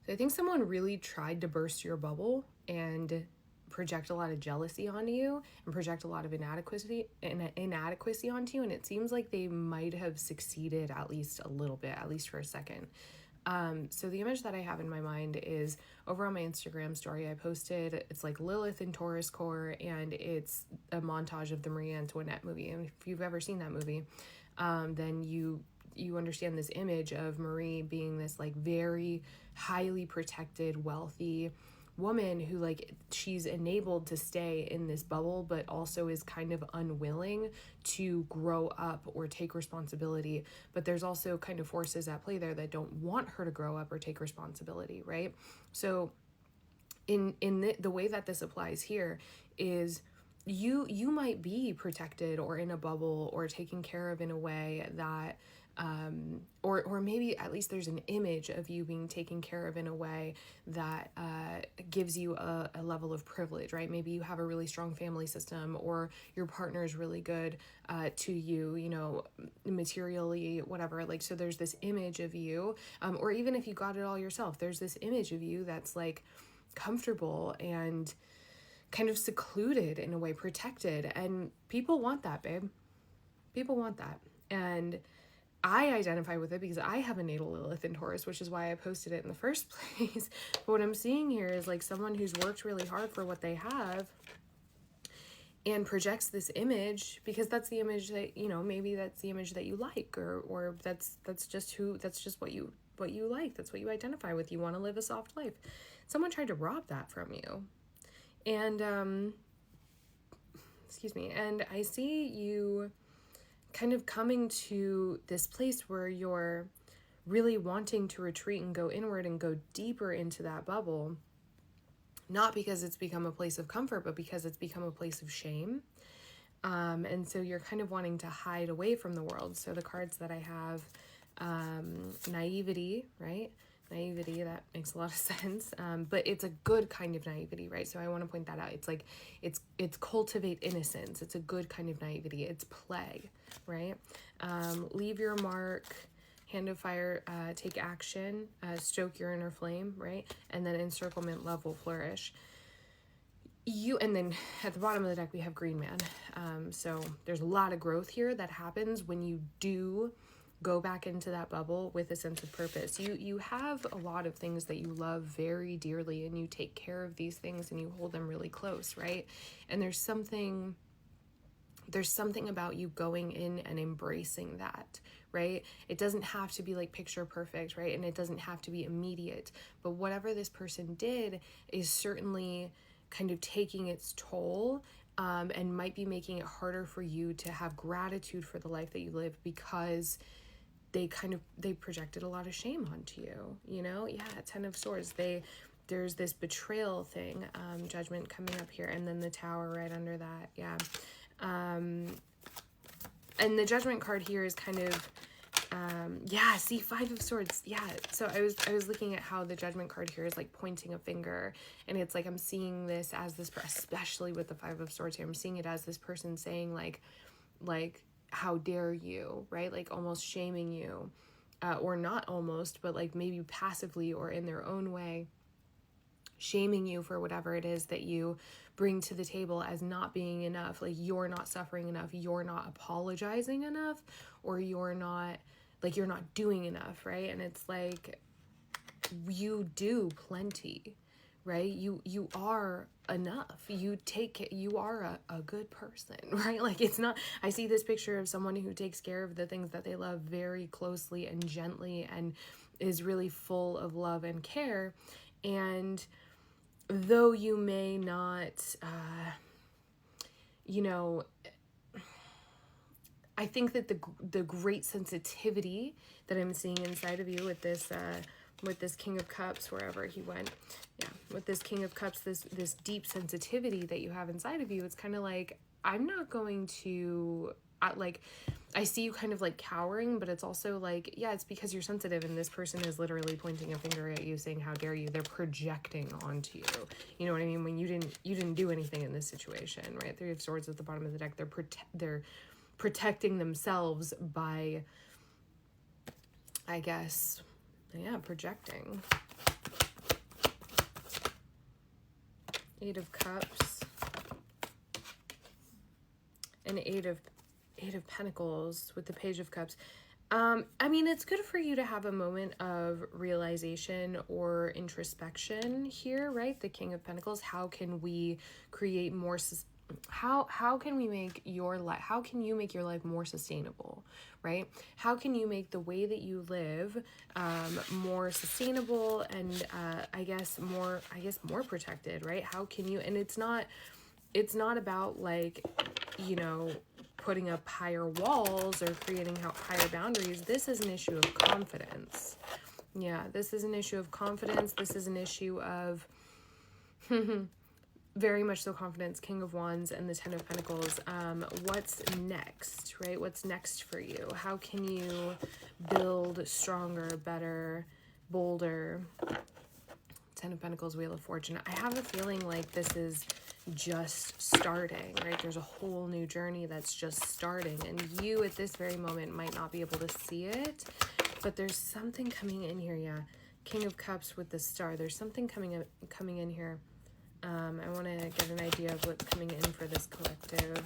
So I think someone really tried to burst your bubble and project a lot of jealousy onto you and project a lot of inadequacy onto you, and it seems like they might have succeeded at least a little bit, at least for a second. So the image that I have in my mind is over on my Instagram story. I posted, it's like Lilith in Taurus core, and it's a montage of the Marie Antoinette movie. And if you've ever seen that movie, then you understand this image of Marie being this like very highly protected, wealthy woman who, like, she's enabled to stay in this bubble, but also is kind of unwilling to grow up or take responsibility. But there's also kind of forces at play there that don't want her to grow up or take responsibility, right? So in the way that this applies here is you might be protected or in a bubble or taken care of in a way that or maybe at least there's an image of you being taken care of in a way that gives you a level of privilege, right? Maybe you have a really strong family system, or your partner is really good to you, you know, materially, whatever. Like, so there's this image of you, or even if you got it all yourself, there's this image of you that's like comfortable and kind of secluded in a way, protected. And people want that, babe. People want that. And I identify with it because I have a natal Lilith in Taurus, which is why I posted it in the first place. But what I'm seeing here is like someone who's worked really hard for what they have and projects this image because that's the image that, you know, maybe that's the image that you like, or that's just what you like. That's what you identify with. You want to live a soft life. Someone tried to rob that from you. And, excuse me. And I see you kind of coming to this place where you're really wanting to retreat and go inward and go deeper into that bubble, not because it's become a place of comfort, but because it's become a place of shame. And so you're kind of wanting to hide away from the world. So the cards that I have, naivety, right? Naivety, that makes a lot of sense, but it's a good kind of naivety, right? So I want to point that out. It's like it's cultivate innocence. It's a good kind of naivety. It's play, right? Leave your mark, hand of fire, take action, stoke your inner flame, right? And then encirclement, love will flourish. And then at the bottom of the deck we have Green Man. So there's a lot of growth here that happens when you do go back into that bubble with a sense of purpose. You have a lot of things that you love very dearly, and you take care of these things and you hold them really close, right? And there's something about you going in and embracing that, right? It doesn't have to be like picture perfect, right? And it doesn't have to be immediate, but whatever this person did is certainly kind of taking its toll, and might be making it harder for you to have gratitude for the life that you live, because they projected a lot of shame onto you, you know? Yeah, 10 of Swords. There's this betrayal thing, Judgment coming up here, and then the Tower right under that. Yeah. And the Judgment card here is kind of, see, 5 of Swords. Yeah. So I was looking at how the Judgment card here is like pointing a finger, and it's like, I'm seeing this as this, especially with the 5 of Swords here, I'm seeing it as this person saying like, how dare you, right? Like almost shaming you, or not almost, but like maybe passively or in their own way, shaming you for whatever it is that you bring to the table as not being enough. Like, you're not suffering enough, you're not apologizing enough, or you're not doing enough, right? And it's like, you do plenty, right? You are enough. You are a good person, right? Like, it's not, I see this picture of someone who takes care of the things that they love very closely and gently, and is really full of love and care. And though you may not, I think that the great sensitivity that I'm seeing inside of you with this King of Cups, wherever he went, with this King of Cups, this deep sensitivity that you have inside of you, it's kind of like, I'm not going to, I see you kind of like cowering, but it's also like, yeah, it's because you're sensitive, and this person is literally pointing a finger at you saying, how dare you? They're projecting onto you. You know what I mean? When you didn't do anything in this situation, right? 3 of Swords at the bottom of the deck. They're protecting themselves by, I guess, projecting. Eight of Cups, and Eight of Pentacles with the Page of Cups. I mean, it's good for you to have a moment of realization or introspection here, right? The King of Pentacles. How can we create more, how can we make your life, how can you make your life more sustainable, right? How can you make the way that you live more sustainable and I guess more protected, right? How can you, and it's not about like, you know, putting up higher walls or creating higher boundaries. This is an issue of confidence. Yeah, this is an issue of confidence. This is an issue of very much so confidence. King of Wands and the Ten of Pentacles. What's next, right? What's next for you? How can you build stronger, better, bolder? Ten of Pentacles, Wheel of Fortune. I have a feeling like this is just starting, right? There's a whole new journey that's just starting, and you at this very moment might not be able to see it, but there's something coming in here. Yeah, King of Cups with the Star. There's something coming in here. I want to get an idea of what's coming in for this collective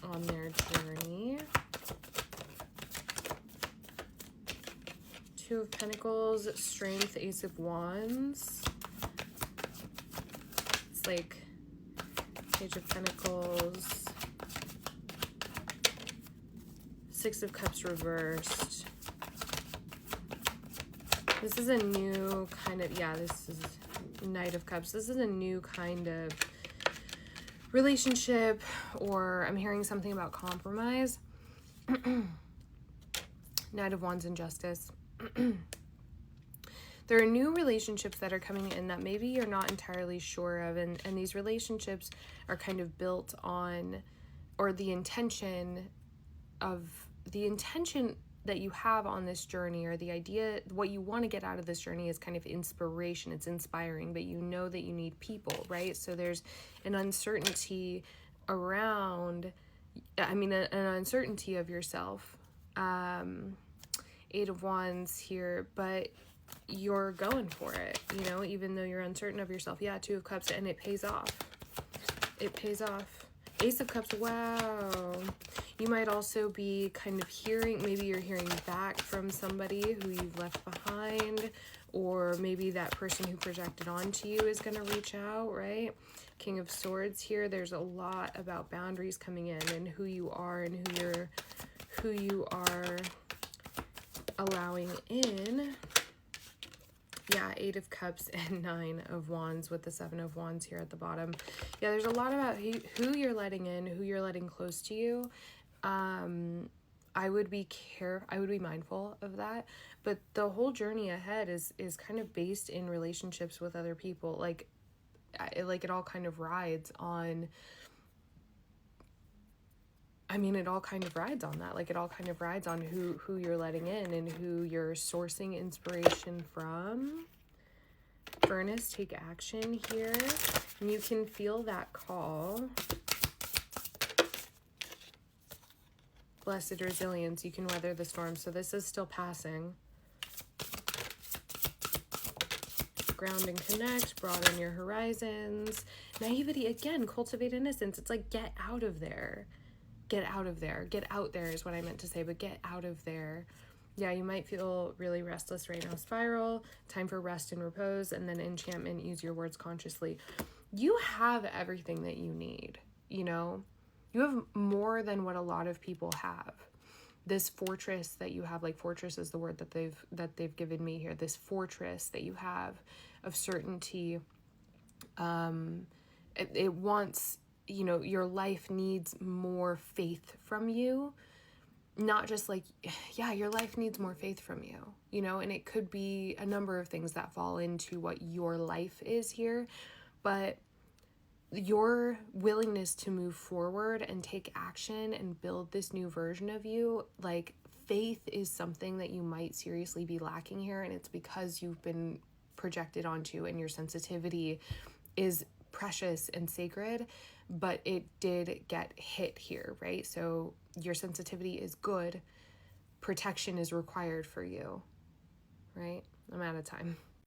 on their journey. Two of Pentacles, Strength, Ace of Wands. It's like Page of Pentacles, Six of Cups reversed. This is a new kind of, yeah, this is Knight of Cups. This is a new kind of relationship, or I'm hearing something about compromise. Knight of Wands and Justice. There are new relationships that are coming in that maybe you're not entirely sure of, and these relationships are kind of built on, or the intention that you have on this journey, or the idea, what you want to get out of this journey is kind of inspiration. It's inspiring, but you know that you need people, right? So there's an uncertainty around, I mean, an uncertainty of yourself. Eight of Wands here, but you're going for it, you know, even though you're uncertain of yourself. Yeah, Two of Cups, and it pays off. It pays off. Ace of Cups, wow. You might also be kind of hearing, maybe you're hearing back from somebody who you've left behind, or maybe that person who projected onto you is going to reach out, right? King of Swords here. There's a lot about boundaries coming in, and who you are, and who you are allowing in. Yeah, Eight of Cups and Nine of Wands with the Seven of Wands here at the bottom. Yeah, there's a lot about who you're letting in, who you're letting close to you. I would be mindful of that. But the whole journey ahead is kind of based in relationships with other people. Like it all kind of rides on, I mean, it all kind of rides on that. Like, it all kind of rides on who you're letting in and who you're sourcing inspiration from. Furnace, take action here. And you can feel that call. Blessed resilience. You can weather the storm. So this is still passing. Ground and connect. Broaden your horizons. Naivety, again, cultivate innocence. It's like, get out of there. Get out of there. Get out there is what I meant to say, but get out of there. Yeah, you might feel really restless right now. Spiral, time for rest and repose, and then enchantment, use your words consciously. You have everything that you need, you know? You have more than what a lot of people have. This fortress that you have, like fortress is the word that they've given me here. This fortress that you have of certainty, it wants, you know, your life needs more faith from you. Not just like, yeah, your life needs more faith from you, you know, and it could be a number of things that fall into what your life is here, but your willingness to move forward and take action and build this new version of you, like faith is something that you might seriously be lacking here, and it's because you've been projected onto, and your sensitivity is precious and sacred, but it did get hit here, right? So your sensitivity is good. Protection is required for you, right? I'm out of time.